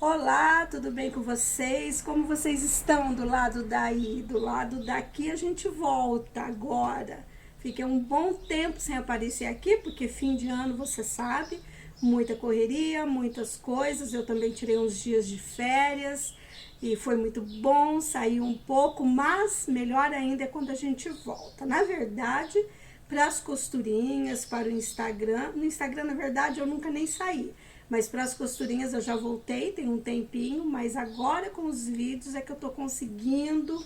Olá, tudo bem com vocês? Como vocês estão do lado daí? Do lado daqui a gente volta agora. Fiquei um bom tempo sem aparecer aqui, porque fim de ano você sabe, muita correria, muitas coisas. Eu também tirei uns dias de férias e foi muito bom sair um pouco, mas melhor ainda é quando a gente volta. Na verdade, para as costurinhas, para o Instagram. No Instagram, na verdade, eu nunca nem saí. Mas para as costurinhas eu já voltei, tem um tempinho, mas agora com os vídeos é que eu tô conseguindo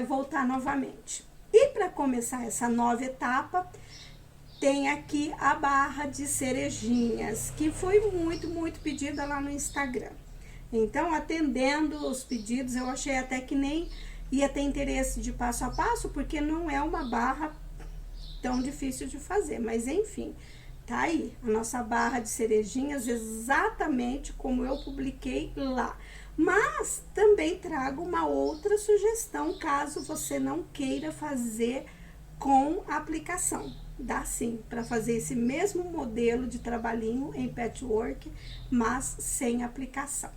voltar novamente. E para começar essa nova etapa, tem aqui a barra de cerejinhas, que foi muito pedida lá no Instagram. Então, atendendo os pedidos, eu achei até que nem ia ter interesse de passo a passo, porque não é uma barra tão difícil de fazer, mas enfim, tá aí a nossa barra de cerejinhas exatamente como eu publiquei lá. Mas também trago uma outra sugestão caso você não queira fazer com a aplicação. Dá sim para fazer esse mesmo modelo de trabalhinho em patchwork, mas sem aplicação.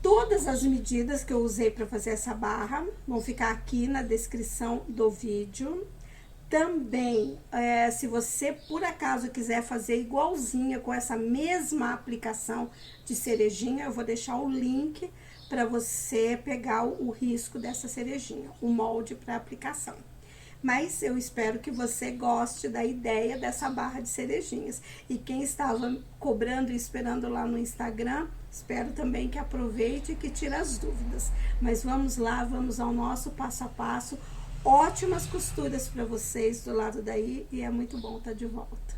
Todas as medidas que eu usei para fazer essa barra vão ficar aqui na descrição do vídeo. Também, se você por acaso quiser fazer igualzinha com essa mesma aplicação de cerejinha, eu vou deixar o link para você pegar o risco dessa cerejinha, o molde para aplicação. Mas eu espero que você goste da ideia dessa barra de cerejinhas. E quem estava cobrando e esperando lá no Instagram, espero também que aproveite e que tire as dúvidas. Mas vamos lá, vamos ao nosso passo a passo. Ótimas costuras para vocês do lado daí e é muito bom estar de volta.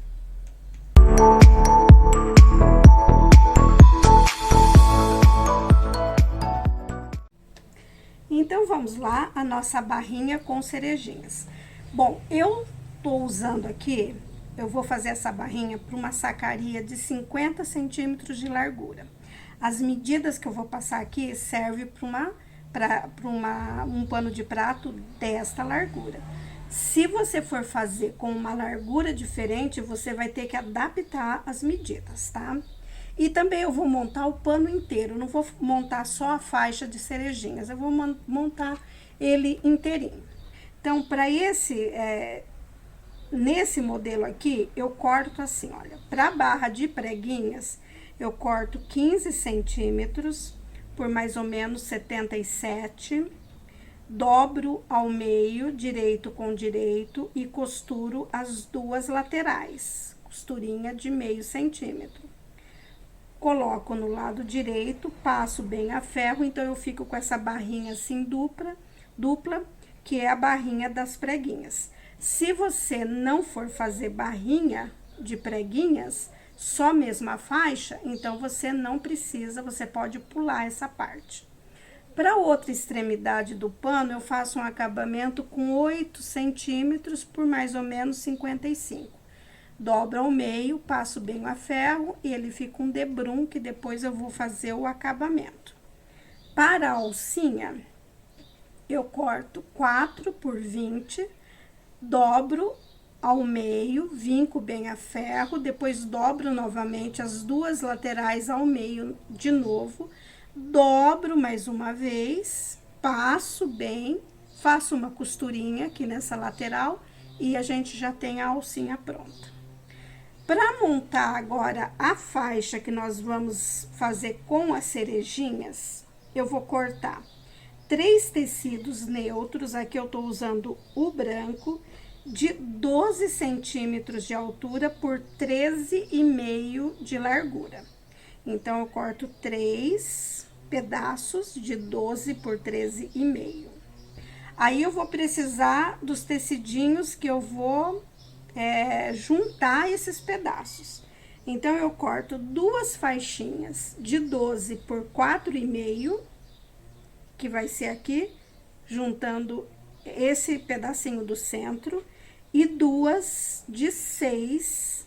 Então vamos lá, a nossa barrinha com cerejinhas. Bom, eu tô usando aqui, eu vou fazer essa barrinha para uma sacaria de 50 centímetros de largura. As medidas que eu vou passar aqui servem para um pano de prato desta largura. Se você for fazer com uma largura diferente, você vai ter que adaptar as medidas, tá? E também eu vou montar o pano inteiro, não vou montar só a faixa de cerejinhas, eu vou montar ele inteirinho. Então, para nesse modelo aqui, eu corto assim, olha, para barra de preguinhas, eu corto 15 centímetros por mais ou menos 77, dobro ao meio, direito com direito, e costuro as duas laterais, costurinha de meio centímetro. Coloco no lado direito, passo bem a ferro, então eu fico com essa barrinha assim dupla, que é a barrinha das preguinhas. Se você não for fazer barrinha de preguinhas, só mesmo a faixa, então você não precisa, você pode pular essa parte. Para outra extremidade do pano, eu faço um acabamento com 8 centímetros por mais ou menos 55. Dobro ao meio, passo bem a ferro e ele fica um debrum, que depois eu vou fazer o acabamento. Para a alcinha, eu corto 4 por 20, dobro ao meio, vinco bem a ferro, depois dobro novamente as duas laterais ao meio de novo, dobro mais uma vez, passo bem, faço uma costurinha aqui nessa lateral e a gente já tem a alcinha pronta. Para montar agora a faixa que nós vamos fazer com as cerejinhas, eu vou cortar 3 tecidos neutros, aqui eu tô usando o branco, de 12 centímetros de altura por 13,5 de largura. Então, eu corto 3 pedaços de 12 por 13,5. Aí, eu vou precisar dos tecidinhos que eu vou juntar esses pedaços. Então, eu corto 2 faixinhas de 12 por 4,5, que vai ser aqui, juntando esse pedacinho do centro, e 2 de 6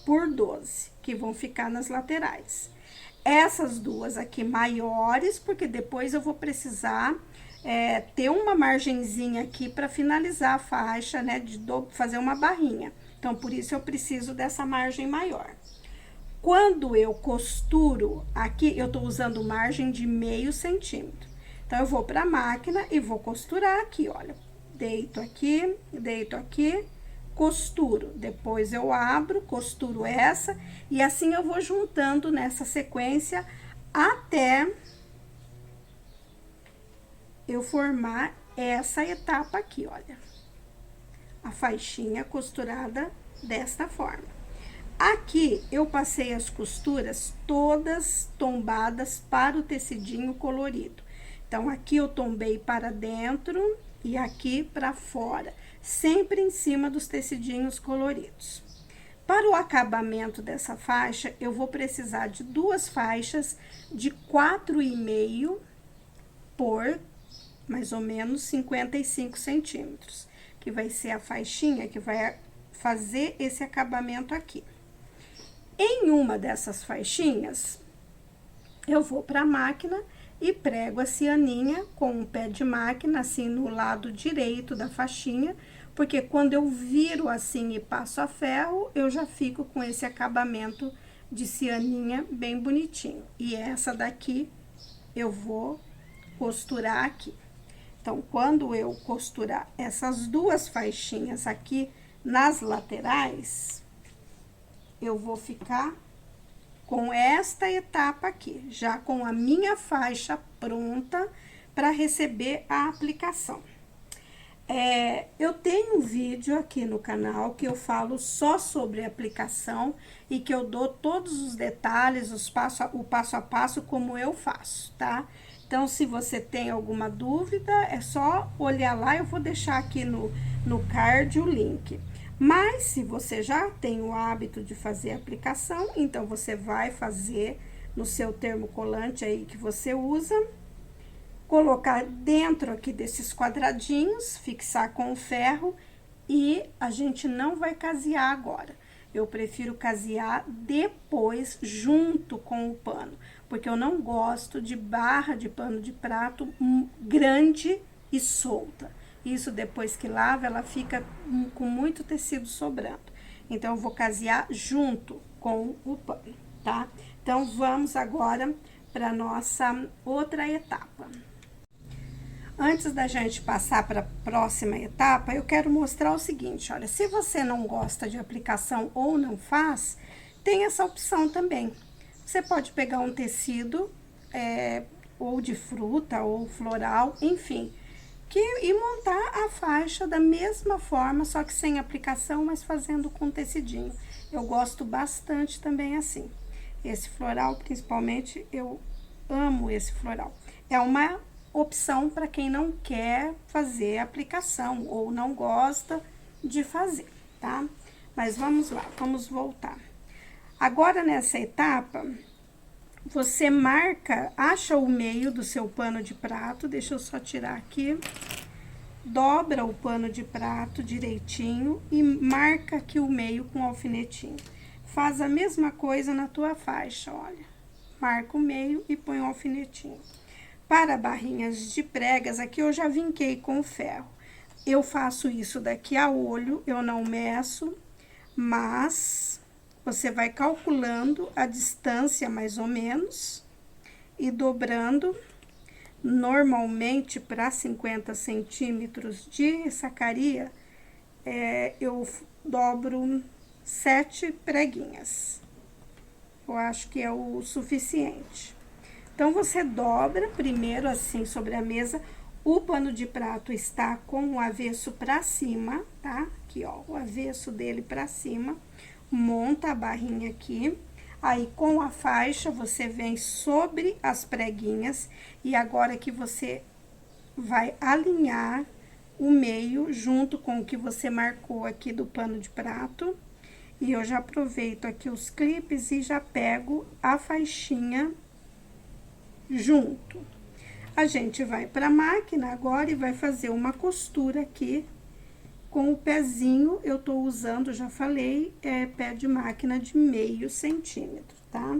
por 12, que vão ficar nas laterais. Essas duas aqui maiores, porque depois eu vou precisar ter uma margenzinha aqui para finalizar a faixa, né, fazer uma barrinha. Então, por isso eu preciso dessa margem maior. Quando eu costuro aqui, eu tô usando margem de meio centímetro. Então, eu vou pra máquina e vou costurar aqui, olha. Deito aqui, costuro. Depois eu abro, costuro essa, e assim eu vou juntando nessa sequência até eu formar essa etapa aqui, olha. A faixinha costurada desta forma. Aqui eu passei as costuras todas tombadas para o tecidinho colorido. Então, aqui eu tombei para dentro e aqui para fora, sempre em cima dos tecidinhos coloridos. Para o acabamento dessa faixa, eu vou precisar de 2 faixas de 4,5 por mais ou menos 55 centímetros, que vai ser a faixinha que vai fazer esse acabamento aqui. Em uma dessas faixinhas, eu vou para a máquina e prego a cianinha com o pé de máquina, assim, no lado direito da faixinha, porque quando eu viro assim e passo a ferro, eu já fico com esse acabamento de cianinha bem bonitinho. E essa daqui eu vou costurar aqui. Então, quando eu costurar essas 2 faixinhas aqui nas laterais, eu vou ficar com esta etapa aqui, já com a minha faixa pronta para receber a aplicação. Eu tenho um vídeo aqui no canal que eu falo só sobre aplicação e que eu dou todos os detalhes, o passo a passo como eu faço, tá? Então, se você tem alguma dúvida, é só olhar lá, eu vou deixar aqui no card o link. Mas, se você já tem o hábito de fazer aplicação, então, você vai fazer no seu termocolante aí que você usa, colocar dentro aqui desses quadradinhos, fixar com o ferro e a gente não vai casear agora. Eu prefiro casear depois, junto com o pano, porque eu não gosto de barra de pano de prato grande e solta. Isso, depois que lava, ela fica com muito tecido sobrando. Então, eu vou casear junto com o pano, tá? Então, vamos agora para nossa outra etapa. Antes da gente passar para a próxima etapa, eu quero mostrar o seguinte, olha, se você não gosta de aplicação ou não faz, tem essa opção também. Você pode pegar um tecido, ou de fruta, ou floral, enfim, e montar a faixa da mesma forma, só que sem aplicação, mas fazendo com tecidinho. Eu gosto bastante também assim. Esse floral, principalmente, eu amo esse floral. É uma opção para quem não quer fazer aplicação ou não gosta de fazer, tá? Mas vamos lá, vamos voltar. Agora, nessa etapa, você acha o meio do seu pano de prato, deixa eu só tirar aqui, dobra o pano de prato direitinho e marca aqui o meio com alfinetinho. Faz a mesma coisa na tua faixa, olha. Marca o meio e põe um alfinetinho. Para barrinhas de pregas, aqui eu já vinquei com o ferro. Eu faço isso daqui a olho, eu não meço, mas você vai calculando a distância mais ou menos e dobrando. Normalmente, para 50 centímetros de sacaria, eu dobro 7 preguinhas. Eu acho que é o suficiente. Então, você dobra primeiro assim sobre a mesa, o pano de prato está com o avesso para cima, tá? Aqui, ó, o avesso dele para cima, monta a barrinha aqui, aí com a faixa você vem sobre as preguinhas e agora que você vai alinhar o meio junto com o que você marcou aqui do pano de prato. E eu já aproveito aqui os clipes e já pego a faixinha junto. A gente vai para a máquina agora e vai fazer uma costura aqui com o pezinho. Eu tô usando, já falei, pé de máquina de meio centímetro, tá?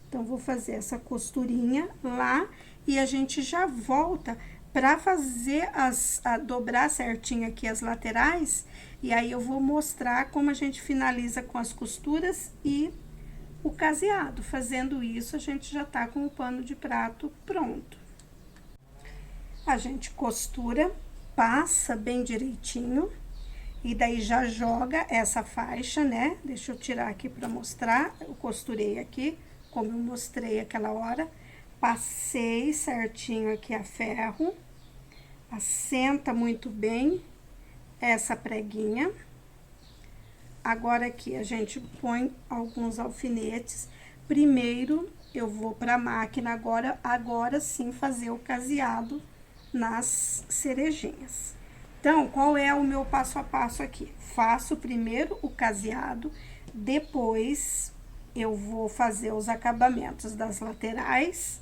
Então, vou fazer essa costurinha lá e a gente já volta para fazer dobrar certinho aqui as laterais. E aí, eu vou mostrar como a gente finaliza com as costuras e o caseado. Fazendo isso, a gente já tá com o pano de prato pronto. A gente costura, passa bem direitinho e daí já joga essa faixa, né? Deixa eu tirar aqui para mostrar. Eu costurei aqui, como eu mostrei aquela hora. Passei certinho aqui a ferro, assenta muito bem essa preguinha. Agora aqui a gente põe alguns alfinetes. Primeiro eu vou para a máquina agora sim fazer o caseado nas cerejinhas. Então, qual é o meu passo a passo aqui? Faço primeiro o caseado, depois eu vou fazer os acabamentos das laterais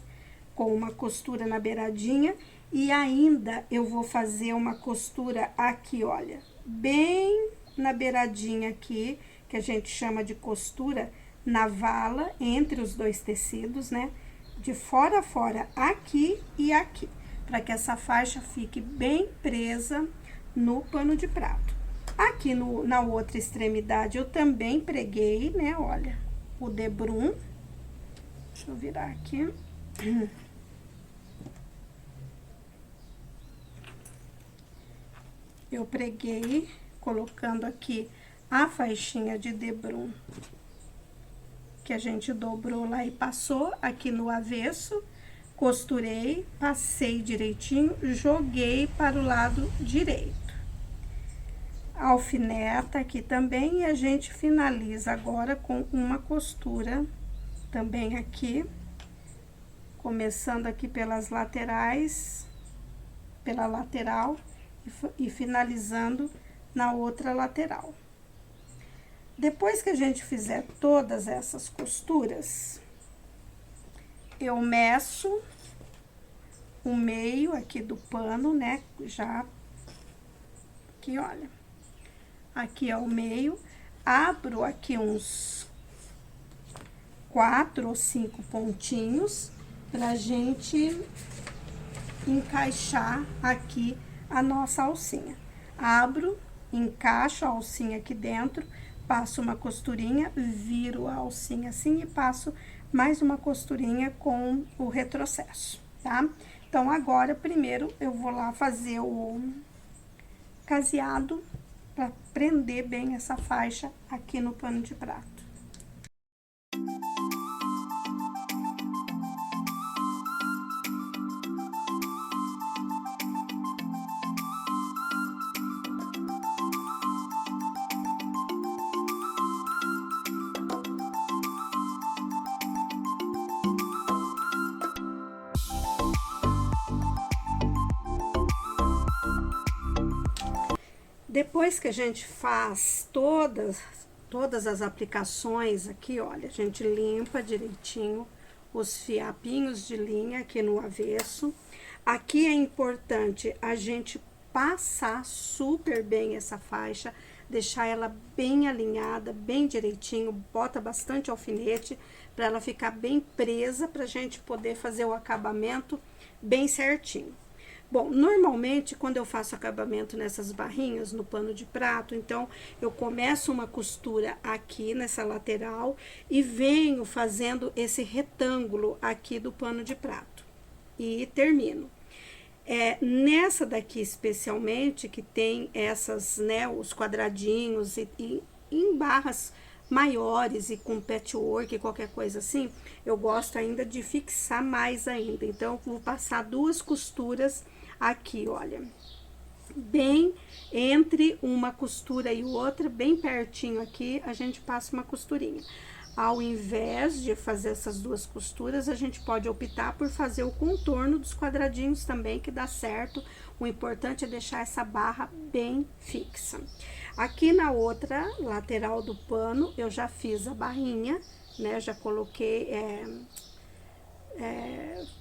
com uma costura na beiradinha e ainda eu vou fazer uma costura aqui, olha, bem na beiradinha aqui, que a gente chama de costura na vala entre os dois tecidos, né? De fora a fora, aqui e aqui, para que essa faixa fique bem presa no pano de prato. Aqui na outra extremidade eu também preguei, né? Olha, o debrum. Deixa eu virar aqui. Eu preguei, colocando aqui a faixinha de debrum que a gente dobrou lá e passou aqui no avesso, costurei, passei direitinho, joguei para o lado direito. Alfineta aqui também e a gente finaliza agora com uma costura também aqui, começando aqui pelas laterais, pela lateral e finalizando na outra lateral. Depois que a gente fizer todas essas costuras, eu meço o meio aqui do pano, né? Já aqui, olha. Aqui é o meio. Abro aqui uns 4 ou 5 pontinhos pra gente encaixar aqui a nossa alcinha. Abro, encaixo a alcinha aqui dentro, passo uma costurinha, viro a alcinha assim e passo mais uma costurinha com o retrocesso, tá? Então, agora, primeiro, eu vou lá fazer o caseado para prender bem essa faixa aqui no pano de prato. Depois que a gente faz todas as aplicações aqui, olha, a gente limpa direitinho os fiapinhos de linha aqui no avesso. Aqui é importante a gente passar super bem essa faixa, deixar ela bem alinhada, bem direitinho, bota bastante alfinete para ela ficar bem presa, pra gente poder fazer o acabamento bem certinho. Bom, normalmente, quando eu faço acabamento nessas barrinhas, no pano de prato, então, eu começo uma costura aqui nessa lateral e venho fazendo esse retângulo aqui do pano de prato. E termino. Nessa daqui, especialmente, que tem essas, né, os quadradinhos e em barras maiores e com patchwork, qualquer coisa assim, eu gosto ainda de fixar mais ainda. Então, eu vou passar 2 costuras aqui, olha, bem entre uma costura e outra, bem pertinho aqui, a gente passa uma costurinha. Ao invés de fazer essas 2 costuras, a gente pode optar por fazer o contorno dos quadradinhos também, que dá certo. O importante é deixar essa barra bem fixa. Aqui na outra lateral do pano, eu já fiz a barrinha, né? Já coloquei,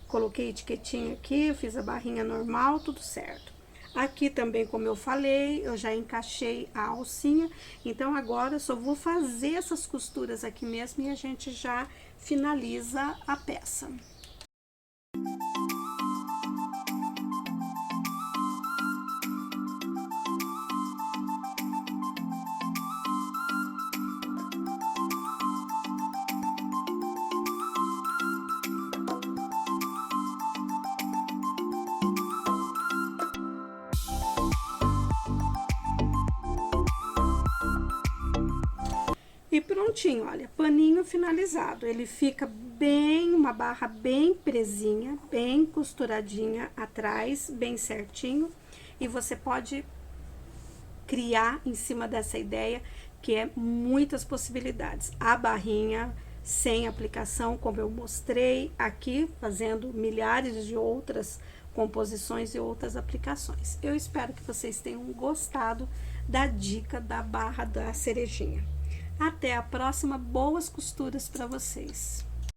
coloquei etiquetinha aqui, eu fiz a barrinha normal, tudo certo. Aqui também, como eu falei, eu já encaixei a alcinha, então agora eu só vou fazer essas costuras aqui mesmo e a gente já finaliza a peça. prontinho, olha, paninho finalizado. Ele fica bem, uma barra bem presinha, bem costuradinha atrás, bem certinho. E você pode criar em cima dessa ideia, que é muitas possibilidades. A barrinha sem aplicação, como eu mostrei aqui, fazendo milhares de outras composições e outras aplicações. Eu espero que vocês tenham gostado da dica da barra da cerejinha. Até a próxima, boas costuras para vocês!